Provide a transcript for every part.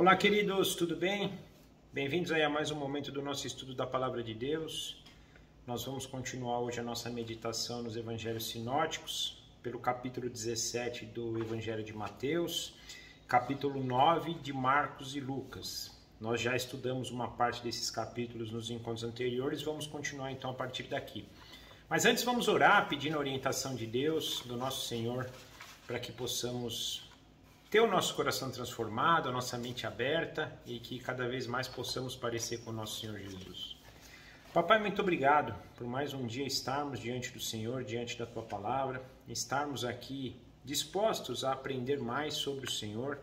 Olá, queridos, tudo bem? Bem-vindos aí a mais um momento do nosso estudo da Palavra de Deus. Nós vamos continuar hoje a nossa meditação nos Evangelhos Sinóticos, pelo capítulo 17 do Evangelho de Mateus, capítulo 9 de Marcos e Lucas. Nós já estudamos uma parte desses capítulos nos encontros anteriores, vamos continuar então a partir daqui. Mas antes vamos orar, pedindo a orientação de Deus, do nosso Senhor, para que possamos ter o nosso coração transformado, a nossa mente aberta e que cada vez mais possamos parecer com o nosso Senhor Jesus. Papai, muito obrigado por mais um dia estarmos diante do Senhor, diante da Tua Palavra, estarmos aqui dispostos a aprender mais sobre o Senhor,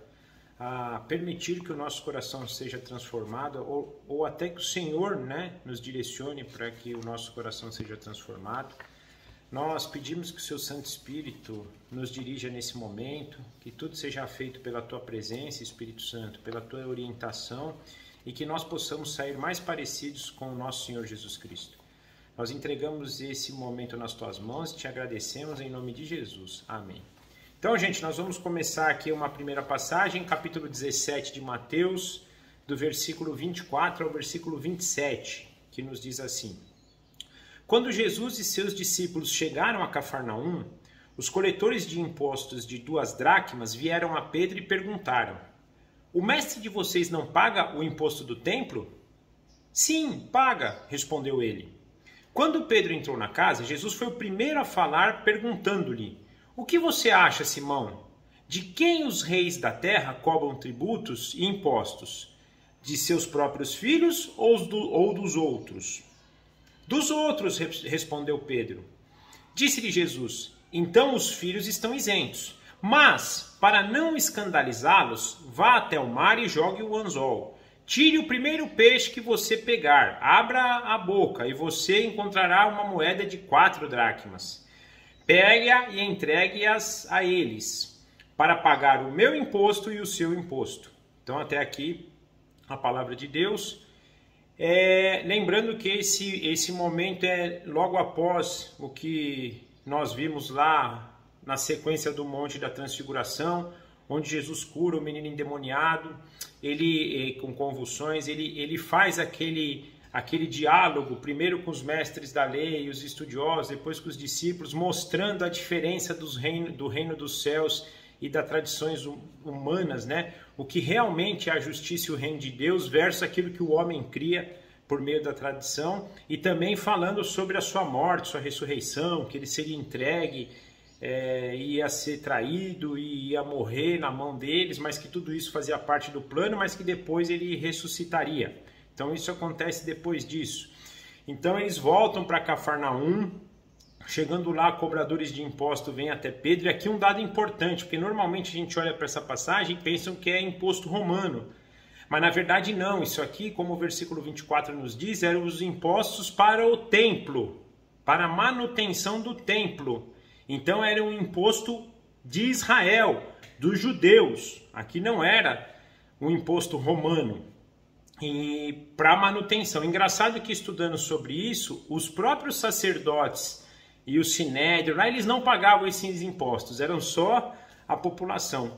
a permitir que o nosso coração seja transformado ou até que o Senhor, nos direcione para que o nosso coração seja transformado. Nós pedimos que o Seu Santo Espírito nos dirija nesse momento, que tudo seja feito pela Tua presença, Espírito Santo, pela Tua orientação e que nós possamos sair mais parecidos com o nosso Senhor Jesus Cristo. Nós entregamos esse momento nas Tuas mãos e Te agradecemos em nome de Jesus. Amém. Então, gente, nós vamos começar aqui uma primeira passagem, capítulo 17 de Mateus, do versículo 24 ao versículo 27, que nos diz assim: Quando Jesus e seus discípulos chegaram a Cafarnaum, os coletores de impostos de 2 dracmas vieram a Pedro e perguntaram: O mestre de vocês não paga o imposto do templo? Sim, paga, respondeu ele. Quando Pedro entrou na casa, Jesus foi o primeiro a falar, perguntando-lhe: O que você acha, Simão? De quem os reis da terra cobram tributos e impostos? De seus próprios filhos ou dos outros? Dos outros, respondeu Pedro. Disse-lhe Jesus: Então os filhos estão isentos. Mas, para não escandalizá-los, vá até o mar e jogue o anzol. Tire o primeiro peixe que você pegar, abra a boca e você encontrará uma moeda de 4 dracmas. Pegue-a e entregue-as a eles, para pagar o meu imposto e o seu imposto. Então, até aqui, a palavra de Deus. Lembrando que esse momento é logo após o que nós vimos lá na sequência do Monte da Transfiguração, onde Jesus cura o menino endemoniado, ele com convulsões, ele faz aquele diálogo, primeiro com os mestres da lei, os estudiosos, depois com os discípulos, mostrando a diferença do reino dos céus e das tradições humanas, o que realmente é a justiça e o reino de Deus versus aquilo que o homem cria por meio da tradição, e também falando sobre a sua morte, sua ressurreição, que ele seria entregue, ia ser traído e ia morrer na mão deles, mas que tudo isso fazia parte do plano, mas que depois ele ressuscitaria. Então isso acontece depois disso. Então eles voltam para Cafarnaum. Chegando lá, cobradores de imposto vêm até Pedro. E aqui um dado importante, porque normalmente a gente olha para essa passagem e pensam que é imposto romano. Mas na verdade não, isso aqui, como o versículo 24 nos diz, eram os impostos para o templo, para a manutenção do templo. Então era um imposto de Israel, dos judeus. Aqui não era um imposto romano. E para manutenção. Engraçado que estudando sobre isso, os próprios sacerdotes e o sinédrio, lá eles não pagavam esses impostos, eram só a população.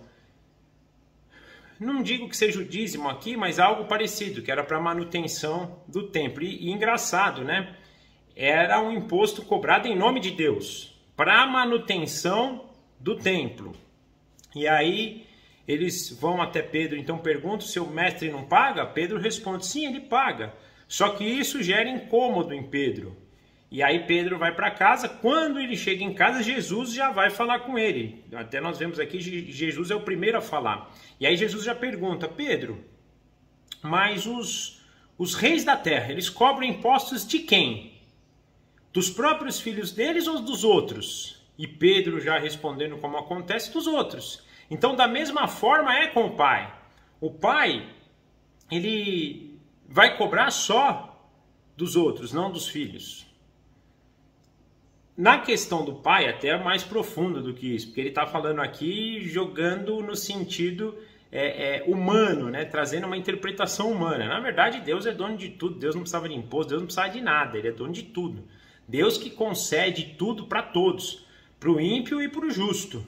Não digo que seja o dízimo aqui, mas algo parecido, que era para manutenção do templo. E engraçado, era um imposto cobrado em nome de Deus, para a manutenção do templo. E aí eles vão até Pedro, então perguntam se o mestre não paga? Pedro responde, sim, ele paga. Só que isso gera incômodo em Pedro. E aí Pedro vai para casa. Quando ele chega em casa, Jesus já vai falar com ele. Até nós vemos aqui, Jesus é o primeiro a falar. E aí Jesus já pergunta, Pedro, mas os reis da terra, eles cobram impostos de quem? Dos próprios filhos deles ou dos outros? E Pedro já respondendo como acontece, dos outros. Então da mesma forma é com o pai. O pai, ele vai cobrar só dos outros, não dos filhos. Na questão do pai, até é mais profundo do que isso, porque ele está falando aqui jogando no sentido humano, trazendo uma interpretação humana. Na verdade, Deus é dono de tudo, Deus não precisava de imposto, Deus não precisava de nada, Ele é dono de tudo. Deus que concede tudo para todos, para o ímpio e para o justo,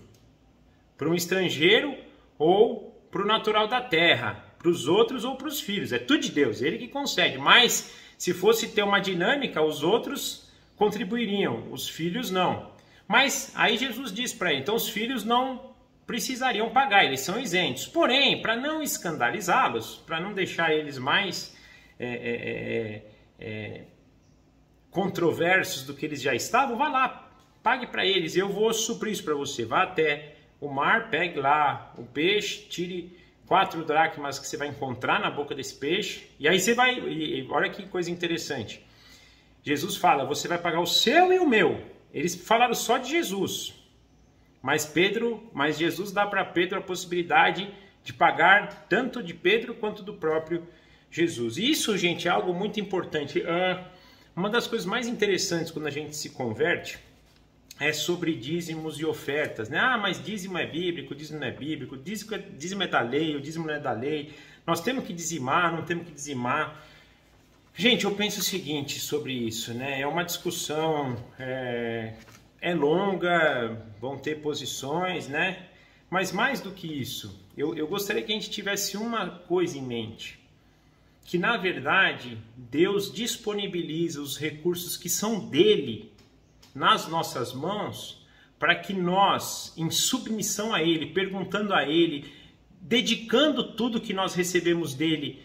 para um estrangeiro ou para o natural da terra, para para os outros ou para os filhos. É tudo de Deus, Ele que concede. Mas se fosse ter uma dinâmica, os outros contribuiriam, os filhos não. Mas aí Jesus diz para ele, então os filhos não precisariam pagar, eles são isentos. Porém, para não escandalizá-los, para não deixar eles mais controversos do que eles já estavam, vá lá, pague para eles, eu vou suprir isso para você. Vá até o mar, pegue lá o peixe, tire 4 dracmas que você vai encontrar na boca desse peixe, e aí você vai, e olha que coisa interessante, Jesus fala, você vai pagar o seu e o meu. Eles falaram só de Jesus, mas Jesus dá para Pedro a possibilidade de pagar tanto de Pedro quanto do próprio Jesus. E isso, gente, é algo muito importante. Uma das coisas mais interessantes quando a gente se converte é sobre dízimos e ofertas, né? Mas dízimo é bíblico, dízimo não é bíblico, dízimo é da lei, o dízimo não é da lei, nós temos que dizimar, não temos que dizimar. Gente, eu penso o seguinte sobre isso, né? É uma discussão, é longa, vão ter posições, né? Mas mais do que isso, eu gostaria que a gente tivesse uma coisa em mente, que na verdade Deus disponibiliza os recursos que são dele nas nossas mãos para que nós, em submissão a ele, perguntando a ele, dedicando tudo que nós recebemos dele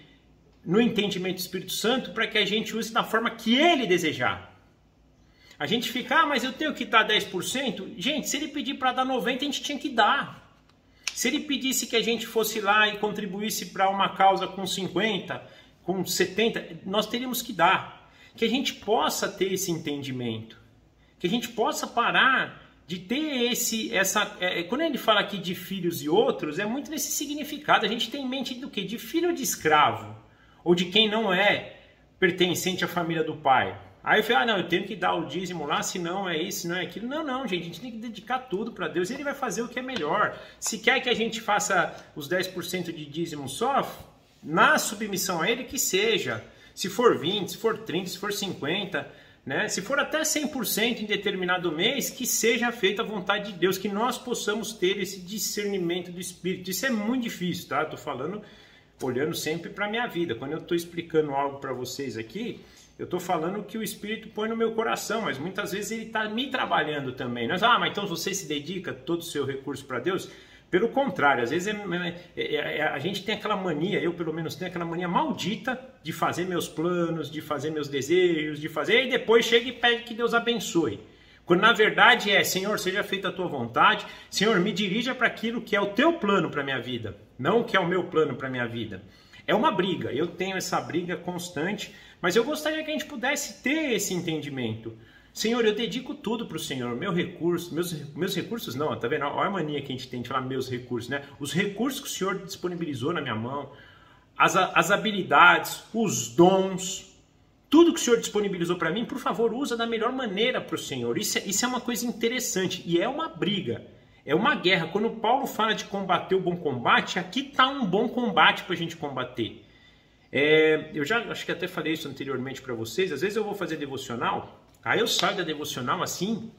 no entendimento do Espírito Santo, para que a gente use da forma que ele desejar. A gente fica, mas eu tenho que dar 10%? Gente, se ele pedir para dar 90%, a gente tinha que dar. Se ele pedisse que a gente fosse lá e contribuísse para uma causa com 50%, com 70%, nós teríamos que dar. Que a gente possa ter esse entendimento. Que a gente possa parar de ter quando ele fala aqui de filhos e outros, é muito nesse significado. A gente tem em mente do quê? De filho de escravo. Ou de quem não é pertencente à família do pai. Aí eu falei, não, eu tenho que dar o dízimo lá, senão é isso, não é aquilo. Não, gente, a gente tem que dedicar tudo para Deus. Ele vai fazer o que é melhor. Se quer que a gente faça os 10% de dízimo só, na submissão a ele, que seja. Se for 20, se for 30, se for 50, né? Se for até 100% em determinado mês, que seja feita a vontade de Deus, que nós possamos ter esse discernimento do Espírito. Isso é muito difícil, tá? Estou falando olhando sempre para a minha vida. Quando eu estou explicando algo para vocês aqui, eu estou falando o que o Espírito põe no meu coração, mas muitas vezes ele está me trabalhando também. Mas mas então você se dedica todo o seu recurso para Deus? Pelo contrário, às vezes a gente tem aquela mania, eu pelo menos tenho aquela mania maldita de fazer meus planos, de fazer meus desejos, e depois chega e pede que Deus abençoe. Quando na verdade Senhor, seja feita a tua vontade, Senhor, me dirija para aquilo que é o teu plano para a minha vida, não o que é o meu plano para a minha vida. É uma briga, eu tenho essa briga constante, mas eu gostaria que a gente pudesse ter esse entendimento. Senhor, eu dedico tudo para o Senhor, meus recursos não, tá vendo? Olha a mania que a gente tem de falar meus recursos, né? Os recursos que o Senhor disponibilizou na minha mão, as habilidades, os dons, tudo que o Senhor disponibilizou para mim, por favor, usa da melhor maneira para o Senhor. Isso é uma coisa interessante e é uma briga, é uma guerra. Quando Paulo fala de combater o bom combate, aqui está um bom combate para a gente combater. Eu já acho que até falei isso anteriormente para vocês, às vezes eu vou fazer devocional, aí eu saio da devocional assim,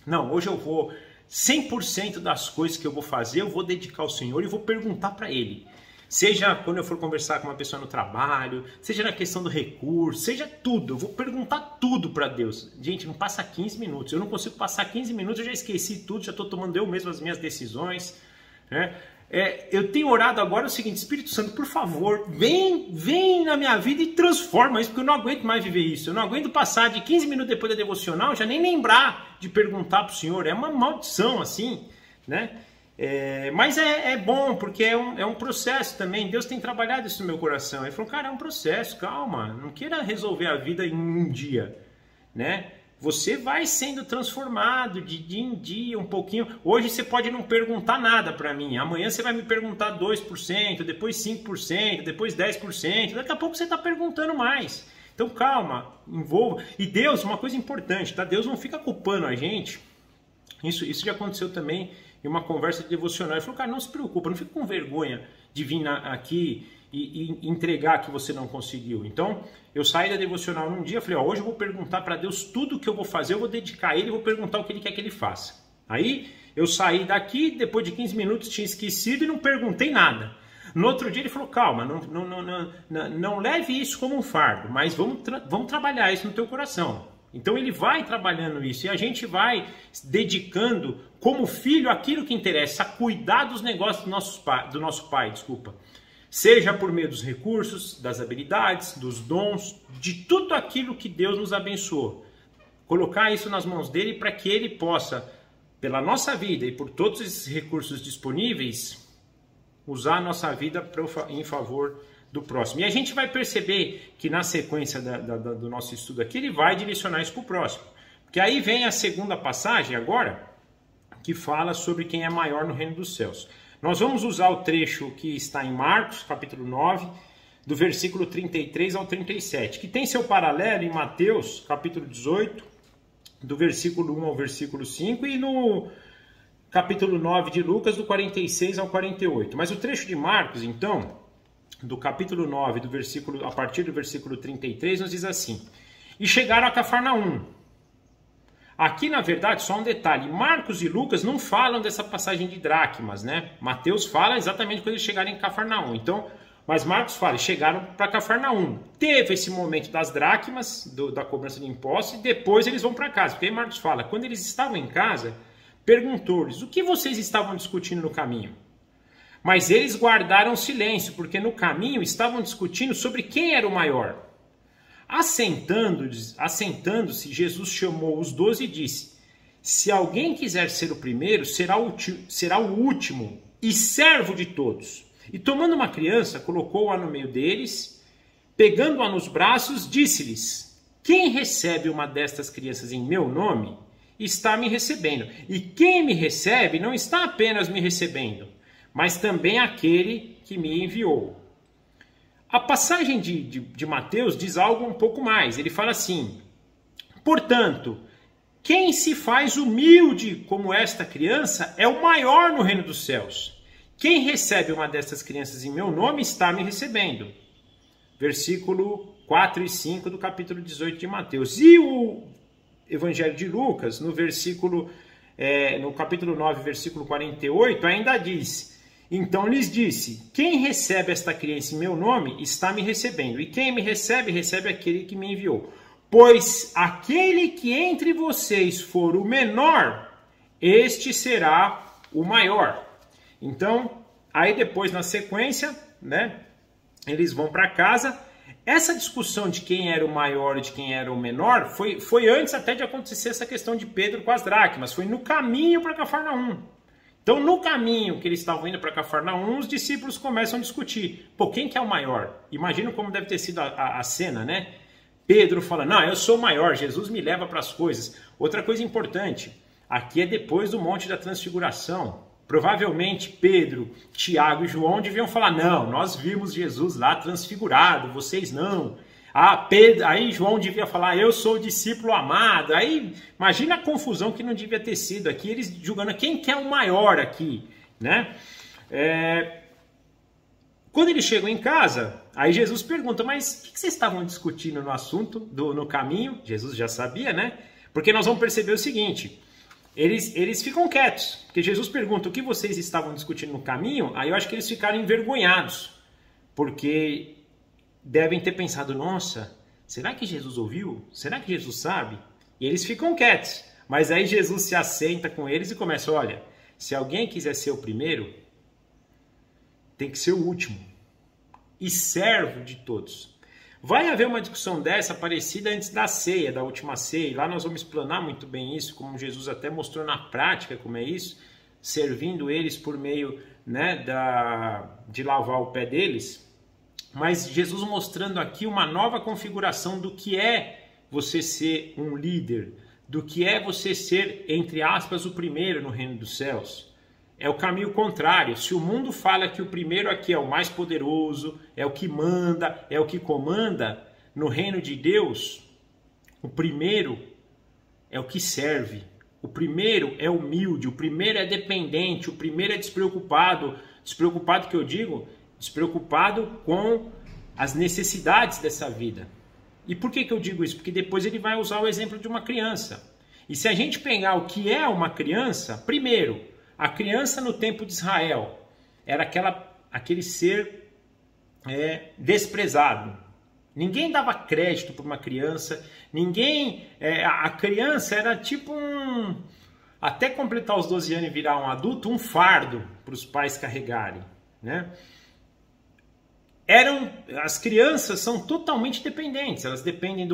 não, hoje eu vou 100% das coisas que eu vou fazer, eu vou dedicar ao Senhor e vou perguntar para Ele. Seja quando eu for conversar com uma pessoa no trabalho, seja na questão do recurso, seja tudo, eu vou perguntar tudo para Deus. Gente, não passa 15 minutos, eu não consigo passar 15 minutos, eu já esqueci tudo, já estou tomando eu mesmo as minhas decisões, né? Eu tenho orado agora o seguinte, Espírito Santo, por favor, vem na minha vida e transforma isso, porque eu não aguento mais viver isso. Eu não aguento passar de 15 minutos depois da devocional, já nem lembrar de perguntar para o Senhor. É uma maldição assim, né? Mas é bom, porque é um processo também. Deus tem trabalhado isso no meu coração. Ele falou, cara, é um processo, calma, não queira resolver a vida em um dia, né? Você vai sendo transformado de dia em dia, um pouquinho. Hoje você pode não perguntar nada para mim. Amanhã você vai me perguntar 2%, depois 5%, depois 10%. Daqui a pouco você está perguntando mais. Então calma, envolva. E Deus, uma coisa importante, tá? Deus não fica culpando a gente. Isso já aconteceu também em uma conversa de devocional. Ele falou, cara, não se preocupa, não fica com vergonha de vir aqui e entregar que você não conseguiu. Então, eu saí da devocional num dia, falei, hoje eu vou perguntar para Deus tudo o que eu vou fazer, eu vou dedicar a Ele e vou perguntar o que Ele quer que Ele faça. Aí, eu saí daqui, depois de 15 minutos tinha esquecido e não perguntei nada. No outro dia ele falou, calma, não leve isso como um fardo, mas vamos trabalhar isso no teu coração. Então ele vai trabalhando isso e a gente vai dedicando como filho aquilo que interessa, a cuidar dos negócios do nosso pai, seja por meio dos recursos, das habilidades, dos dons, de tudo aquilo que Deus nos abençoou. Colocar isso nas mãos dele para que ele possa, pela nossa vida e por todos esses recursos disponíveis, usar a nossa vida em favor do próximo. E a gente vai perceber que na sequência do nosso estudo aqui, ele vai direcionar isso para o próximo. Porque aí vem a segunda passagem agora, que fala sobre quem é maior no reino dos céus. Nós vamos usar o trecho que está em Marcos, capítulo 9, do versículo 33 ao 37, que tem seu paralelo em Mateus, capítulo 18, do versículo 1 ao versículo 5, e no capítulo 9 de Lucas, do 46 ao 48. Mas o trecho de Marcos, então, do capítulo 9, a partir do versículo 33, nos diz assim: E chegaram a Cafarnaum. Aqui, na verdade, só um detalhe, Marcos e Lucas não falam dessa passagem de dracmas, né? Mateus fala exatamente quando eles chegaram em Cafarnaum. Então, mas Marcos fala, chegaram para Cafarnaum. Teve esse momento das dracmas, da cobrança de impostos, e depois eles vão para casa. Porque aí Marcos fala, quando eles estavam em casa, perguntou-lhes, o que vocês estavam discutindo no caminho? Mas eles guardaram silêncio, porque no caminho estavam discutindo sobre quem era o maior. Assentando-se, Jesus chamou os 12 e disse, se alguém quiser ser o primeiro, será o último e servo de todos. E tomando uma criança, colocou-a no meio deles, pegando-a nos braços, disse-lhes, quem recebe uma destas crianças em meu nome, está me recebendo. E quem me recebe não está apenas me recebendo, mas também aquele que me enviou. A passagem de Mateus diz algo um pouco mais. Ele fala assim, portanto, quem se faz humilde como esta criança é o maior no reino dos céus. Quem recebe uma destas crianças em meu nome está me recebendo. Versículo 4 e 5 do capítulo 18 de Mateus. E o Evangelho de Lucas, no capítulo 9, versículo 48, ainda diz, então lhes disse, quem recebe esta criança em meu nome está me recebendo, e quem me recebe, recebe aquele que me enviou. Pois aquele que entre vocês for o menor, este será o maior. Então, aí depois na sequência, né, eles vão para casa. Essa discussão de quem era o maior e de quem era o menor foi antes até de acontecer essa questão de Pedro com as dracmas. Foi no caminho para Cafarnaum. Então, no caminho que eles estavam indo para Cafarnaum, os discípulos começam a discutir. Pô, quem que é o maior? Imagina como deve ter sido a cena, né? Pedro fala, não, eu sou o maior, Jesus me leva para as coisas. Outra coisa importante, aqui é depois do Monte da Transfiguração. Provavelmente Pedro, Tiago e João deviam falar, não, nós vimos Jesus lá transfigurado, vocês não. Aí João devia falar, eu sou o discípulo amado. Aí imagina a confusão que não devia ter sido aqui, eles julgando quem que é o maior aqui, né? Quando eles chegam em casa, aí Jesus pergunta, mas o que vocês estavam discutindo no assunto, no caminho? Jesus já sabia, né? Porque nós vamos perceber o seguinte, eles ficam quietos, porque Jesus pergunta o que vocês estavam discutindo no caminho, aí eu acho que eles ficaram envergonhados, porque devem ter pensado, nossa, será que Jesus ouviu? Será que Jesus sabe? E eles ficam quietos, mas aí Jesus se assenta com eles e começa, olha, se alguém quiser ser o primeiro, tem que ser o último, e servo de todos. Vai haver uma discussão dessa parecida antes da ceia, da última ceia, e lá nós vamos explanar muito bem isso, como Jesus até mostrou na prática como é isso, servindo eles por meio, né, de lavar o pé deles, mas Jesus mostrando aqui uma nova configuração do que é você ser um líder, do que é você ser, entre aspas, o primeiro no reino dos céus. É o caminho contrário. Se o mundo fala que o primeiro aqui é o mais poderoso, é o que manda, é o que comanda, no reino de Deus, o primeiro é o que serve. O primeiro é humilde, o primeiro é dependente, o primeiro é despreocupado. Despreocupado que eu digo, despreocupado com as necessidades dessa vida. E por que eu digo isso? Porque depois ele vai usar o exemplo de uma criança. E se a gente pegar o que é uma criança, primeiro, a criança no tempo de Israel era aquela aquele ser desprezado. Ninguém dava crédito para uma criança, a criança era tipo até completar os 12 anos e virar um adulto, um fardo para os pais carregarem, né? As crianças são totalmente dependentes, elas dependem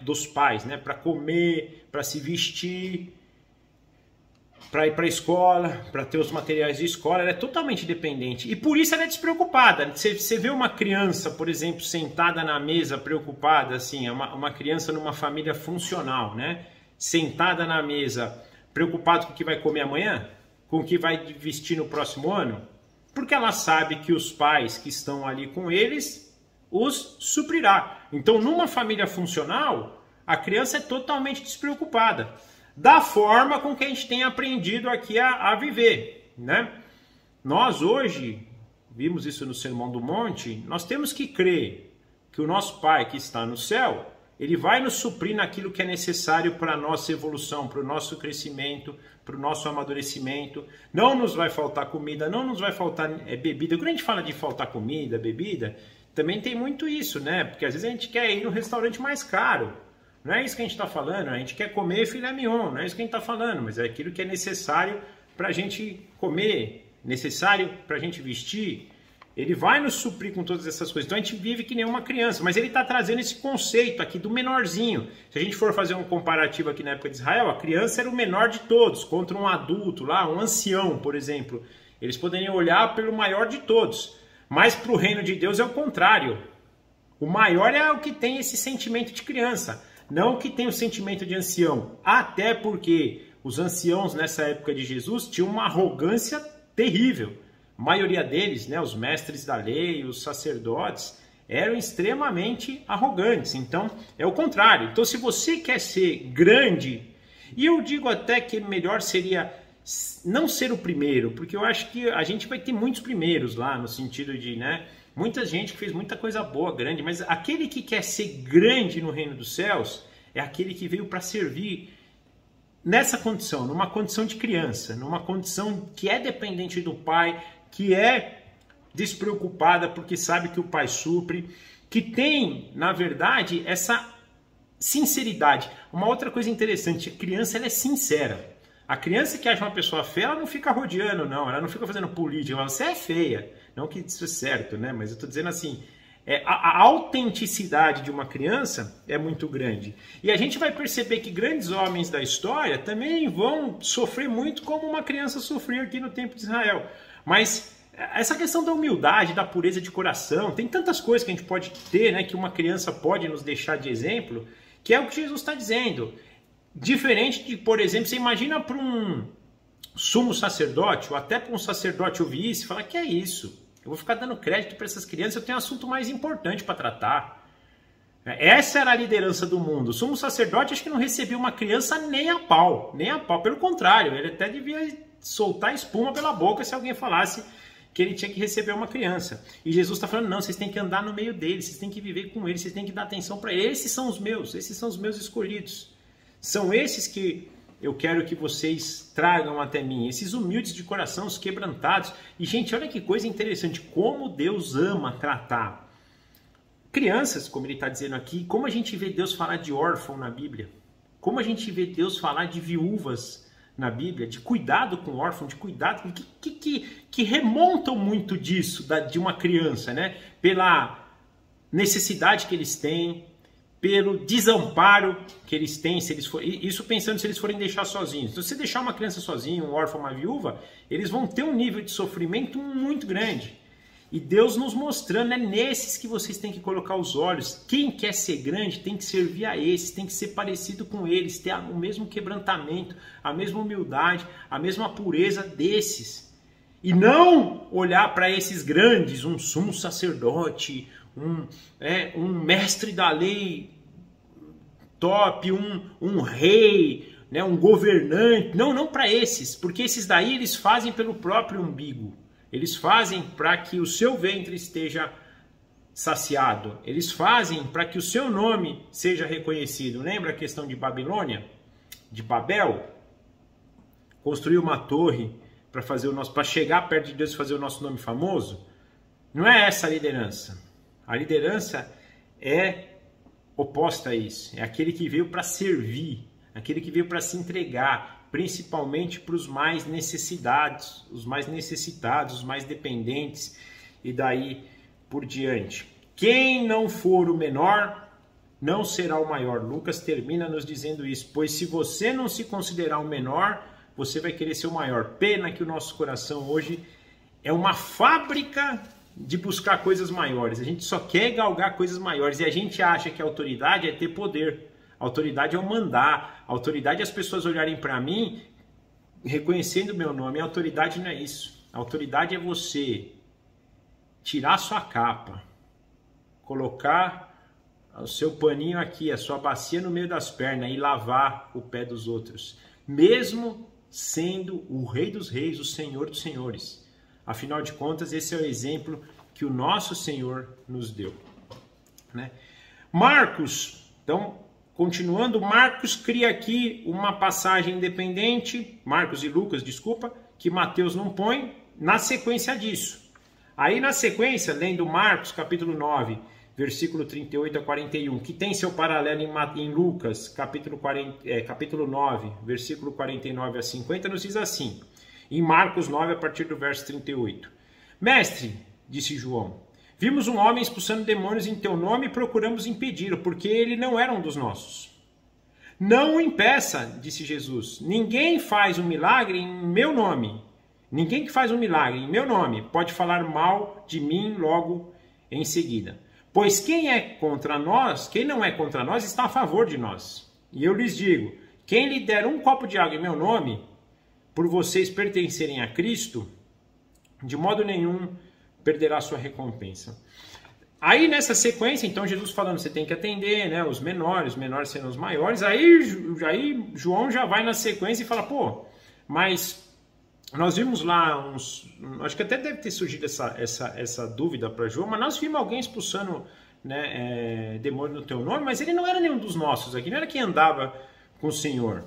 dos pais, né? Para comer, para se vestir, para ir para a escola, para ter os materiais de escola, ela é totalmente dependente. E por isso ela é despreocupada. Você vê uma criança, por exemplo, sentada na mesa, preocupada, assim, uma criança numa família funcional, né? Sentada na mesa, preocupado com o que vai comer amanhã, com o que vai vestir no próximo ano, porque ela sabe que os pais que estão ali com eles os suprirá. Então, numa família funcional, a criança é totalmente despreocupada, da forma com que a gente tem aprendido aqui a viver, né? Nós hoje, vimos isso no Sermão do Monte, nós temos que crer que o nosso Pai que está no céu, ele vai nos suprir naquilo que é necessário para a nossa evolução, para o nosso crescimento, para o nosso amadurecimento. Não nos vai faltar comida, não nos vai faltar bebida. Quando a gente fala de faltar comida, bebida, também tem muito isso, né? Porque às vezes a gente quer ir no restaurante mais caro. Não é isso que a gente está falando, a gente quer comer filé mignon, não é isso que a gente está falando, mas é aquilo que é necessário para a gente comer, necessário para a gente vestir. Ele vai nos suprir com todas essas coisas. Então a gente vive que nem uma criança, mas ele está trazendo esse conceito aqui do menorzinho. Se a gente for fazer um comparativo aqui na época de Israel, a criança era o menor de todos, contra um adulto lá, um ancião, por exemplo. Eles poderiam olhar pelo maior de todos, mas para o reino de Deus é o contrário. O maior é o que tem esse sentimento de criança, não o que tem o sentimento de ancião. Até porque os anciãos nessa época de Jesus tinham uma arrogância terrível. A maioria deles, né, os mestres da lei, os sacerdotes, eram extremamente arrogantes. Então, é o contrário. Então, se você quer ser grande, e eu digo até que melhor seria não ser o primeiro, porque eu acho que a gente vai ter muitos primeiros lá, no sentido de, né, muita gente que fez muita coisa boa, grande, mas aquele que quer ser grande no reino dos céus é aquele que veio para servir nessa condição, numa condição de criança, numa condição que é dependente do pai, que é despreocupada porque sabe que o pai supre, que tem, na verdade, essa sinceridade. Uma outra coisa interessante, a criança ela é sincera. A criança que acha uma pessoa feia, ela não fica rodeando, não, ela não fica fazendo política, ela fala, você é feia. Não que isso é certo, né? Mas eu estou dizendo assim, a autenticidade de uma criança é muito grande. E a gente vai perceber que grandes homens da história também vão sofrer muito como uma criança sofreu aqui no tempo de Israel. Mas essa questão da humildade, da pureza de coração, tem tantas coisas que a gente pode ter, né, que uma criança pode nos deixar de exemplo, que é o que Jesus está dizendo. Diferente de, por exemplo, você imagina para um sumo sacerdote, ou até para um sacerdote ouvir isso e falar, que é isso? Eu vou ficar dando crédito para essas crianças, eu tenho um assunto mais importante para tratar. Essa era a liderança do mundo. O sumo sacerdote acho que não recebia uma criança nem a pau, nem a pau. Pelo contrário, ele até devia soltar espuma pela boca se alguém falasse que ele tinha que receber uma criança. E Jesus está falando, não, vocês têm que andar no meio deles, vocês têm que viver com eles, vocês têm que dar atenção para eles. Esses são os meus escolhidos. São esses que eu quero que vocês tragam até mim, esses humildes de coração, os quebrantados. E, gente, olha que coisa interessante, como Deus ama tratar crianças, como ele está dizendo aqui, como a gente vê Deus falar de órfão na Bíblia, como a gente vê Deus falar de viúvas na Bíblia, de cuidado com órfão, de cuidado, que remontam muito disso, de uma criança, né? Pela necessidade que eles têm, pelo desamparo que eles têm, isso pensando se eles forem deixar sozinhos. Então, se você deixar uma criança sozinha, um órfão, uma viúva, eles vão ter um nível de sofrimento muito grande. E Deus nos mostrando, é nesses que vocês têm que colocar os olhos. Quem quer ser grande tem que servir a esses, tem que ser parecido com eles, ter o mesmo quebrantamento, a mesma humildade, a mesma pureza desses. E não olhar para esses grandes, um sumo sacerdote, um mestre da lei top, um rei, né, um governante. Não para esses, porque esses daí eles fazem pelo próprio umbigo. Eles fazem para que o seu ventre esteja saciado. Eles fazem para que o seu nome seja reconhecido. Lembra a questão de Babilônia? De Babel? Construiu uma torre para chegar perto de Deus e fazer o nosso nome famoso? Não é essa a liderança. A liderança é oposta a isso. É aquele que veio para servir, aquele que veio para se entregar, principalmente para os mais necessitados, os mais dependentes e daí por diante. Quem não for o menor, não será o maior. Lucas termina nos dizendo isso. Pois se você não se considerar o menor, você vai querer ser o maior. Pena que o nosso coração hoje é uma fábrica de buscar coisas maiores. A gente só quer galgar coisas maiores e a gente acha que a autoridade é ter poder. A autoridade é eu mandar. A autoridade é as pessoas olharem para mim reconhecendo o meu nome. A autoridade não é isso. A autoridade é você tirar sua capa, colocar o seu paninho aqui, a sua bacia no meio das pernas e lavar o pé dos outros, mesmo sendo o Rei dos Reis, o Senhor dos Senhores. Afinal de contas, esse é o exemplo que o nosso Senhor nos deu, né? Marcos, então, continuando, Marcos cria aqui uma passagem independente, Marcos e Lucas, desculpa, que Mateus não põe, na sequência disso. Aí na sequência, lendo Marcos, capítulo 9, versículo 38 a 41, que tem seu paralelo em Lucas, capítulo 9, versículo 49 a 50, nos diz assim, em Marcos 9, a partir do verso 38. Mestre, disse João, vimos um homem expulsando demônios em teu nome e procuramos impedi-lo, porque ele não era um dos nossos. Não o impeça, disse Jesus, ninguém faz um milagre em meu nome. Ninguém que faz um milagre em meu nome pode falar mal de mim logo em seguida. Pois quem é contra nós, quem não é contra nós, está a favor de nós. E eu lhes digo, quem lhe der um copo de água em meu nome, por vocês pertencerem a Cristo, de modo nenhum perderá sua recompensa. Aí nessa sequência, então Jesus falando, você tem que atender, né, os menores serão os maiores. Aí João já vai na sequência e fala, pô, mas nós vimos lá acho que até deve ter surgido essa dúvida para João, mas nós vimos alguém expulsando, né, demônio no teu nome, mas ele não era nenhum dos nossos aqui, não era quem andava com o Senhor.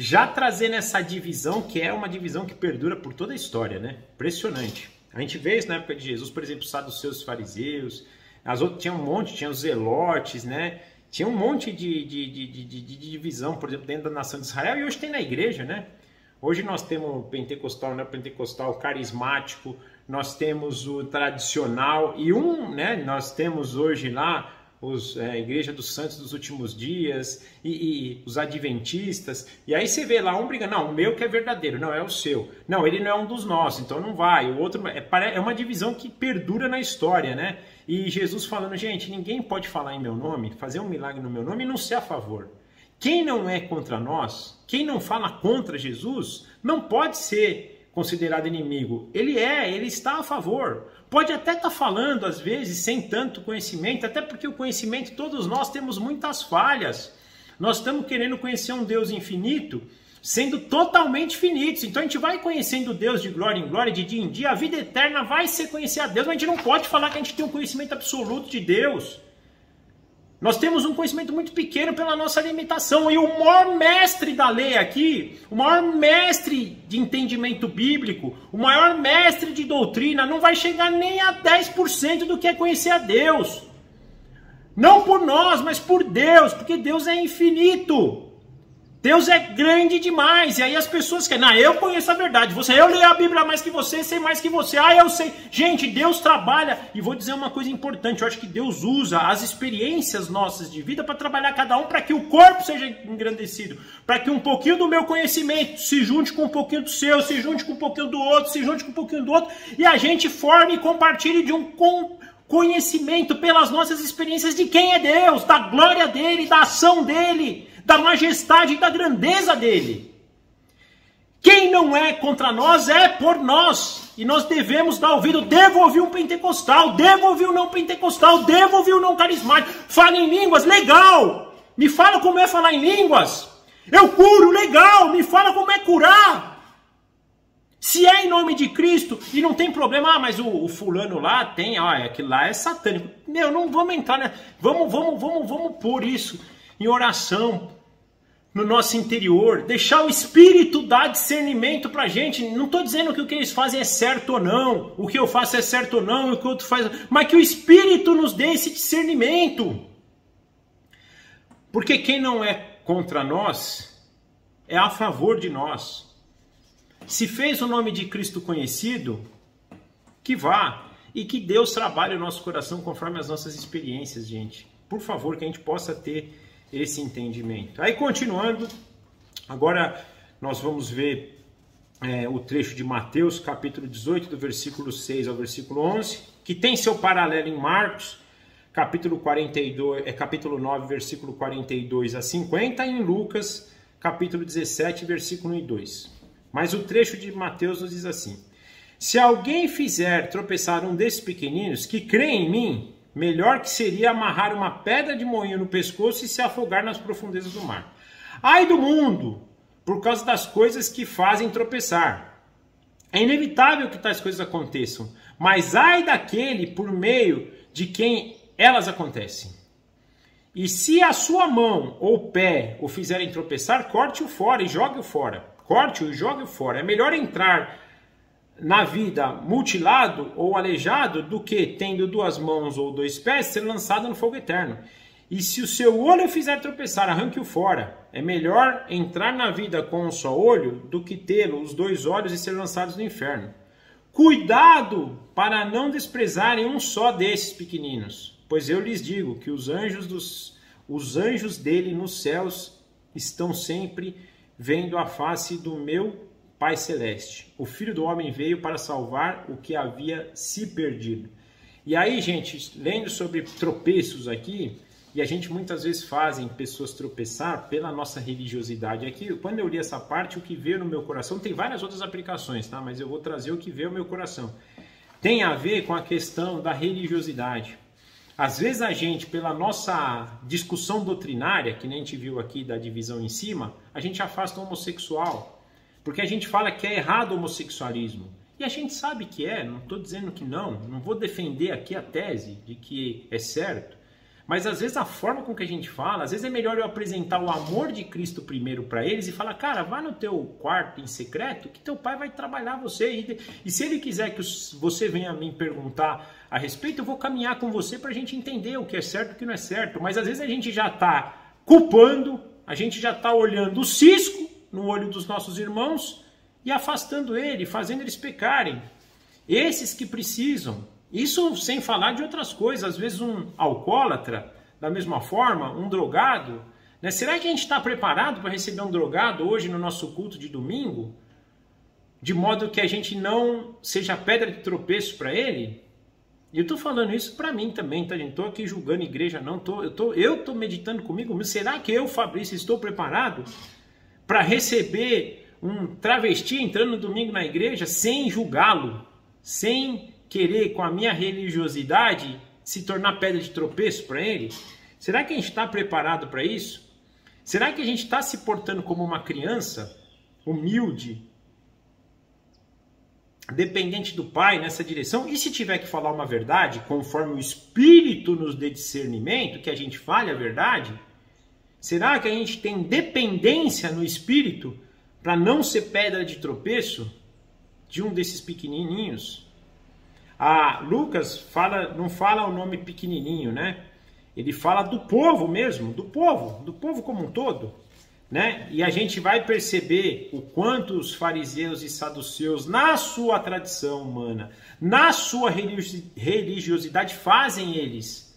Já trazendo essa divisão, que é uma divisão que perdura por toda a história, né? Impressionante. A gente vê isso na época de Jesus, por exemplo, os saduceus, fariseus, as outras tinha um monte, tinha os zelotes, né? Tinha um monte de divisão, por exemplo, dentro da nação de Israel, e hoje tem na igreja, né? Hoje nós temos o pentecostal, né? Pentecostal carismático, nós temos o tradicional, né? Nós temos hoje lá a Igreja dos Santos dos Últimos Dias e os adventistas, e aí você vê lá um brigando, não, o meu que é verdadeiro, não, é o seu, não, ele não é um dos nossos, então não vai, o outro, é uma divisão que perdura na história, né? E Jesus falando, gente, ninguém pode falar em meu nome, fazer um milagre no meu nome e não ser a favor. Quem não é contra nós, quem não fala contra Jesus, não pode ser considerado inimigo. Ele está a favor. Pode até estar falando, às vezes, sem tanto conhecimento, até porque o conhecimento, todos nós temos muitas falhas. Nós estamos querendo conhecer um Deus infinito, sendo totalmente finitos. Então a gente vai conhecendo Deus de glória em glória, de dia em dia, a vida eterna vai ser conhecer a Deus, mas a gente não pode falar que a gente tem um conhecimento absoluto de Deus. Nós temos um conhecimento muito pequeno pela nossa limitação. E o maior mestre da lei aqui, o maior mestre de entendimento bíblico, o maior mestre de doutrina, não vai chegar nem a 10% do que é conhecer a Deus. Não por nós, mas por Deus, porque Deus é infinito. Deus é grande demais. E aí as pessoas querem, não, eu conheço a verdade. Eu leio a Bíblia mais que você, sei mais que você. Ah, eu sei. Gente, Deus trabalha. E vou dizer uma coisa importante. Eu acho que Deus usa as experiências nossas de vida para trabalhar cada um para que o corpo seja engrandecido. Para que um pouquinho do meu conhecimento se junte com um pouquinho do seu, se junte com um pouquinho do outro, se junte com um pouquinho do outro. E a gente forme e compartilhe de um conhecimento pelas nossas experiências de quem é Deus, da glória dele, da ação dele, da majestade e da grandeza dele. Quem não é contra nós é por nós. E nós devemos dar ouvido. Devo ouvir um pentecostal, devo ouvir um não pentecostal, devo ouvir um não carismático. Fala em línguas, legal. Me fala como é falar em línguas. Eu curo, legal. Me fala como é curar. Se é em nome de Cristo e não tem problema, ah, mas o fulano lá tem, aquilo lá é satânico. Meu, não vamos entrar, né? Vamos pôr isso em oração. no nosso interior, deixar o Espírito dar discernimento para a gente. Não estou dizendo que o que eles fazem é certo ou não, o que eu faço é certo ou não, o que o outro faz, mas que o Espírito nos dê esse discernimento. Porque quem não é contra nós é a favor de nós. Se fez o nome de Cristo conhecido, que vá. E que Deus trabalhe o nosso coração conforme as nossas experiências, gente. Por favor, que a gente possa ter esse entendimento. Aí, continuando, agora nós vamos ver o trecho de Mateus, capítulo 18, do versículo 6 ao versículo 11, que tem seu paralelo em Marcos, capítulo 9, versículo 42 a 50, e em Lucas, capítulo 17, versículo 1 e 2. Mas o trecho de Mateus nos diz assim: se alguém fizer tropeçar um desses pequeninos que crê em mim, melhor que seria amarrar uma pedra de moinho no pescoço e se afogar nas profundezas do mar. Ai do mundo, por causa das coisas que fazem tropeçar. É inevitável que tais coisas aconteçam, mas ai daquele por meio de quem elas acontecem. E se a sua mão ou pé o fizerem tropeçar, corte-o fora e jogue-o fora. Corte-o e jogue-o fora. É melhor entrar na vida mutilado ou aleijado do que, tendo 2 mãos ou 2 pés, ser lançado no fogo eterno. E se o seu olho fizer tropeçar, arranque-o fora. É melhor entrar na vida com um só olho do que tê-lo os 2 olhos e ser lançados no inferno. Cuidado para não desprezarem um só desses pequeninos, pois eu lhes digo que os anjos dele nos céus estão sempre vendo a face do meu Pai Celeste. O Filho do Homem veio para salvar o que havia se perdido. E aí, gente, lendo sobre tropeços aqui, e a gente muitas vezes fazem pessoas tropeçar pela nossa religiosidade. Aqui, quando eu li essa parte, o que veio no meu coração, tem várias outras aplicações, tá? Mas eu vou trazer o que veio no meu coração. Tem a ver com a questão da religiosidade. Às vezes a gente, pela nossa discussão doutrinária, que nem a gente viu aqui da divisão em cima, a gente afasta o homossexual. Porque a gente fala que é errado o homossexualismo. E a gente sabe que não estou dizendo que não vou defender aqui a tese de que é certo. Mas às vezes a forma com que a gente fala, às vezes é melhor eu apresentar o amor de Cristo primeiro para eles e falar, cara, vai no teu quarto em secreto que teu pai vai trabalhar você. E se ele quiser que você venha me perguntar a respeito, eu vou caminhar com você para a gente entender o que é certo e o que não é certo. Mas às vezes a gente já está culpando, a gente já está olhando o cisco no olho dos nossos irmãos e afastando ele, fazendo eles pecarem. Esses que precisam. Isso sem falar de outras coisas. Às vezes um alcoólatra, da mesma forma, um drogado. Né? Será que a gente está preparado para receber um drogado hoje no nosso culto de domingo? De modo que a gente não seja pedra de tropeço para ele? E eu estou falando isso para mim também, tá, gente? Estou aqui julgando a igreja, não. Eu estou meditando comigo. Mas será que eu, Fabrício, estou preparado para receber um travesti entrando no domingo na igreja sem julgá-lo, sem querer, com a minha religiosidade, se tornar pedra de tropeço para ele? Será que a gente está preparado para isso? Será que a gente está se portando como uma criança, humilde, dependente do Pai nessa direção? E se tiver que falar uma verdade, conforme o Espírito nos dê discernimento, que a gente fale a verdade? Será que a gente tem dependência no Espírito para não ser pedra de tropeço de um desses pequenininhos? Lucas não fala o nome pequenininho, né? Ele fala do povo mesmo, do povo como um todo, né? E a gente vai perceber o quanto os fariseus e saduceus, na sua tradição humana, na sua religiosidade, fazem eles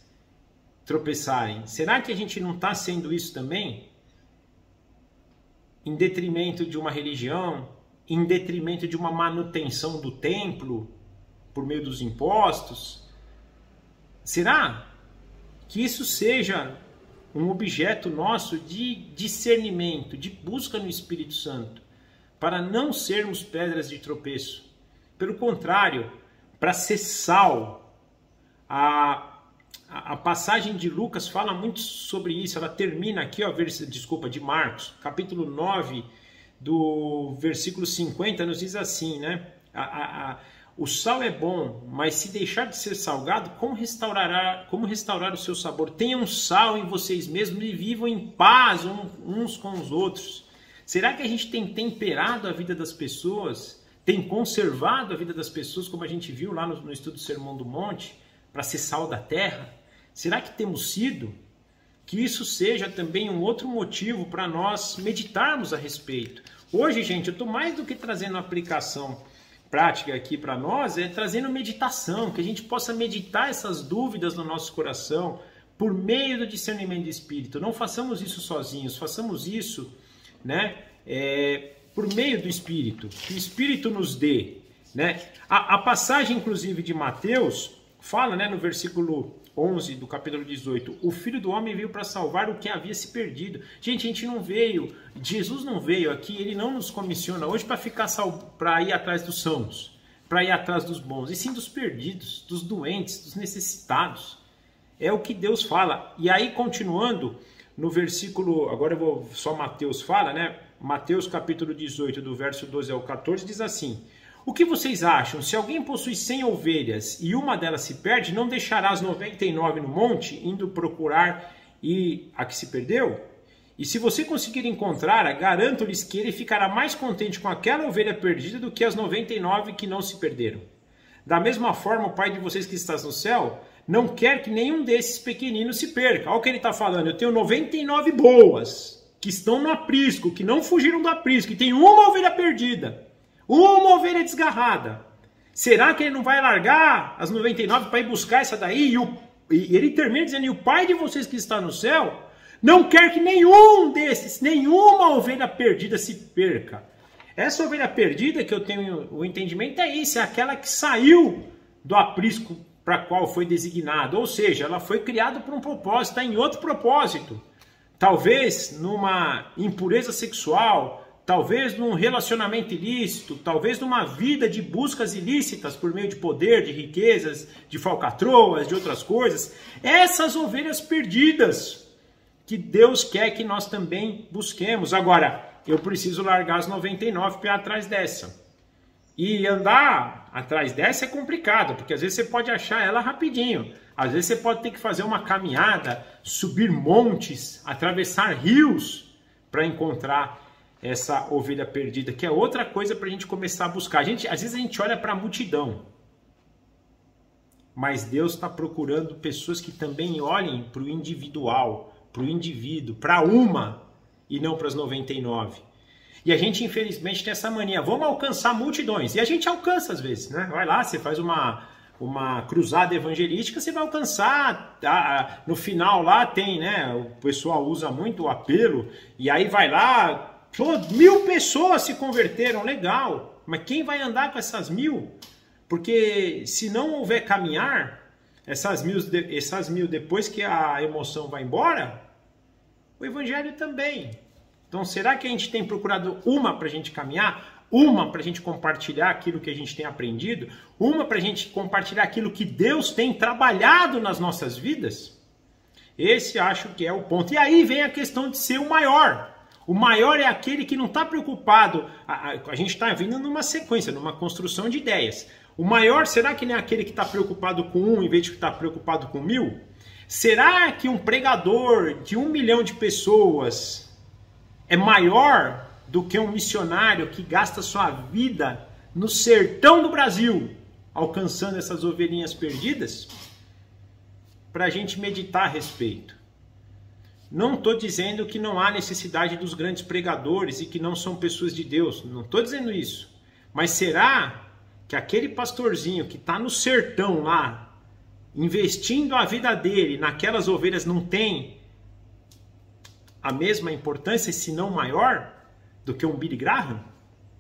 tropeçarem. Será que a gente não está sendo isso também? Em detrimento de uma religião, em detrimento de uma manutenção do templo, por meio dos impostos? Será que isso seja um objeto nosso de discernimento, de busca no Espírito Santo, para não sermos pedras de tropeço? Pelo contrário, para ser sal. A passagem de Lucas fala muito sobre isso. Ela termina aqui, de Marcos, capítulo 9, do versículo 50, nos diz assim, né? O sal é bom, mas se deixar de ser salgado, como restaurar o seu sabor? Tenham sal em vocês mesmos e vivam em paz uns com os outros. Será que a gente tem temperado a vida das pessoas? Tem conservado a vida das pessoas, como a gente viu lá no estudo do Sermão do Monte, para ser sal da terra? Será que temos sido? Que isso seja também um outro motivo para nós meditarmos a respeito. Hoje, gente, eu estou mais do que trazendo aplicação prática aqui para nós, trazendo meditação, que a gente possa meditar essas dúvidas no nosso coração por meio do discernimento do Espírito. Não façamos isso sozinhos, façamos isso, né, por meio do Espírito, que o Espírito nos dê. Né? A passagem, inclusive, de Mateus fala, né, no versículo 11 do capítulo 18, o Filho do Homem veio para salvar o que havia se perdido. Gente, a gente não veio, Jesus não veio aqui, ele não nos comissiona hoje para ir atrás dos sãos, para ir atrás dos bons, e sim dos perdidos, dos doentes, dos necessitados. É o que Deus fala. E aí, continuando, no versículo, agora eu vou, só Mateus fala, né? Mateus capítulo 18, do verso 12 ao 14, diz assim: o que vocês acham? Se alguém possui 100 ovelhas e uma delas se perde, não deixará as 99 no monte, indo procurar a que se perdeu? E se você conseguir encontrá-la, garanto-lhes que ele ficará mais contente com aquela ovelha perdida do que as 99 que não se perderam. Da mesma forma, o Pai de vocês que está no céu não quer que nenhum desses pequeninos se perca. Olha o que ele está falando. Eu tenho 99 boas que estão no aprisco, que não fugiram do aprisco, e tem uma ovelha perdida. Uma ovelha desgarrada. Será que ele não vai largar as 99 para ir buscar essa daí? E ele termina dizendo, e o Pai de vocês que está no céu não quer que nenhuma ovelha perdida se perca. Essa ovelha perdida que eu tenho o entendimento é isso, é aquela que saiu do aprisco para qual foi designado. Ou seja, ela foi criada por um propósito, está em outro propósito. Talvez numa impureza sexual, talvez num relacionamento ilícito, talvez numa vida de buscas ilícitas por meio de poder, de riquezas, de falcatroas, de outras coisas. Essas ovelhas perdidas que Deus quer que nós também busquemos. Agora, eu preciso largar as 99 para ir atrás dessa. E andar atrás dessa é complicado, porque às vezes você pode achar ela rapidinho. Às vezes você pode ter que fazer uma caminhada, subir montes, atravessar rios para encontrar essa ovelha perdida, que é outra coisa para a gente começar a buscar. Às vezes a gente olha para a multidão, mas Deus está procurando pessoas que também olhem para o individual, para o indivíduo, para uma e não para as 99. E a gente, infelizmente, tem essa mania. Vamos alcançar multidões. E a gente alcança às vezes, né? Vai lá, você faz uma cruzada evangelística, você vai alcançar. No final lá tem, né? O pessoal usa muito o apelo. E aí vai lá, 1000 pessoas se converteram, legal. Mas quem vai andar com essas 1000? Porque se não houver caminhar, essas mil depois que a emoção vai embora, o evangelho também. Então, será que a gente tem procurado uma para a gente caminhar? Uma para a gente compartilhar aquilo que a gente tem aprendido? Uma para a gente compartilhar aquilo que Deus tem trabalhado nas nossas vidas? Esse acho que é o ponto. E aí vem a questão de ser o maior. O maior é aquele que não está preocupado. A gente está vindo numa sequência, numa construção de ideias. O maior, será que não é aquele que está preocupado com um em vez de estar preocupado com 1000? Será que um pregador de 1 milhão de pessoas é maior do que um missionário que gasta sua vida no sertão do Brasil, alcançando essas ovelhinhas perdidas? Para a gente meditar a respeito. Não estou dizendo que não há necessidade dos grandes pregadores e que não são pessoas de Deus. Não estou dizendo isso. Mas será que aquele pastorzinho que está no sertão lá, investindo a vida dele naquelas ovelhas, não tem a mesma importância, se não maior, do que um Billy Graham,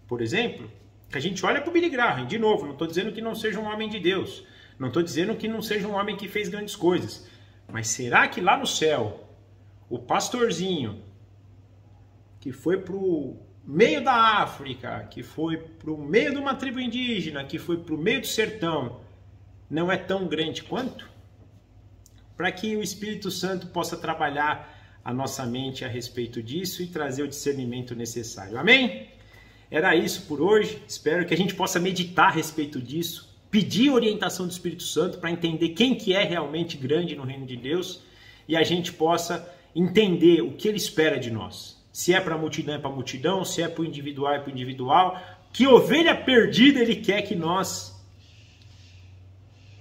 por exemplo? Que a gente olha para o Billy Graham, de novo, não estou dizendo que não seja um homem de Deus, não estou dizendo que não seja um homem que fez grandes coisas, mas será que lá no céu, o pastorzinho que foi para o meio da África, que foi para o meio de uma tribo indígena, que foi para o meio do sertão, não é tão grande quanto? Para que o Espírito Santo possa trabalhar a nossa mente a respeito disso e trazer o discernimento necessário. Amém? Era isso por hoje. Espero que a gente possa meditar a respeito disso pedir orientação do Espírito Santo para entender quem que é realmente grande no reino de Deus e a gente possa entender o que Ele espera de nós. Se é para a multidão, é para a multidão, se é para o individual, é para o individual. Que ovelha perdida Ele quer que nós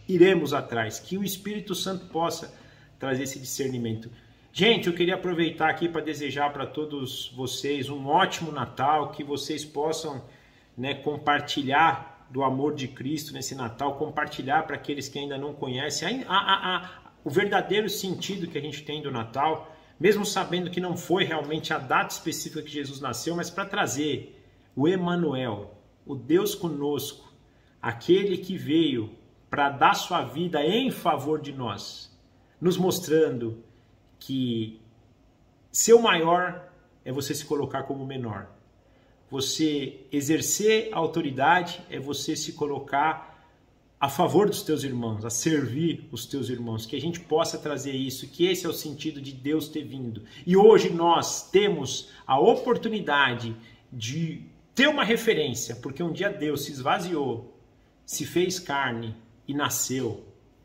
iremos atrás, que o Espírito Santo possa trazer esse discernimento. Gente, eu queria aproveitar aqui para desejar para todos vocês um ótimo Natal, que vocês possam, né, compartilhar do amor de Cristo nesse Natal, compartilhar para aqueles que ainda não conhecem o verdadeiro sentido que a gente tem do Natal, mesmo sabendo que não foi realmente a data específica que Jesus nasceu, mas para trazer o Emanuel, o Deus conosco, aquele que veio para dar sua vida em favor de nós, nos mostrando que ser o maior é você se colocar como menor. Você exercer a autoridade é você se colocar a favor dos teus irmãos, a servir os teus irmãos. Que a gente possa trazer isso, que esse é o sentido de Deus ter vindo. E hoje nós temos a oportunidade de ter uma referência, porque um dia Deus se esvaziou, se fez carne e nasceu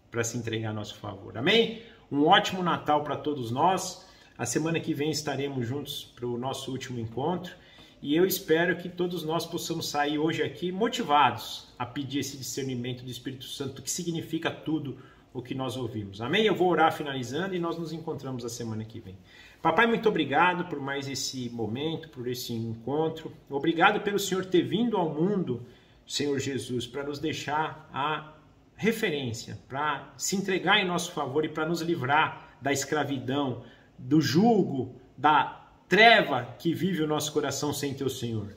para se entregar a nosso favor. Amém? Um ótimo Natal para todos nós. A semana que vem estaremos juntos para o nosso último encontro. E eu espero que todos nós possamos sair hoje aqui motivados a pedir esse discernimento do Espírito Santo, que significa tudo o que nós ouvimos. Amém? Eu vou orar finalizando e nós nos encontramos a semana que vem. Papai, muito obrigado por mais esse momento, por esse encontro. Obrigado pelo Senhor ter vindo ao mundo, Senhor Jesus, para nos deixar a referência, para se entregar em nosso favor e para nos livrar da escravidão, do jugo, da treva que vive o nosso coração sem teu Senhor.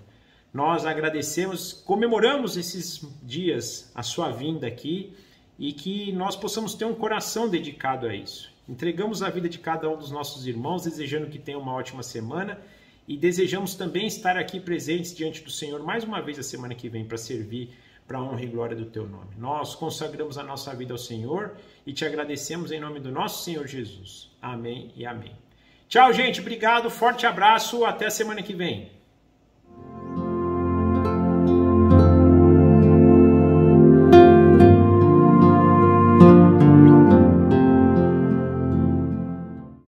Nós agradecemos, comemoramos esses dias a sua vinda aqui e que nós possamos ter um coração dedicado a isso. Entregamos a vida de cada um dos nossos irmãos, desejando que tenham uma ótima semana e desejamos também estar aqui presentes diante do Senhor mais uma vez a semana que vem para servir para a honra e glória do teu nome. Nós consagramos a nossa vida ao Senhor e te agradecemos em nome do nosso Senhor Jesus. Amém e amém. Tchau, gente. Obrigado. Forte abraço. Até a semana que vem.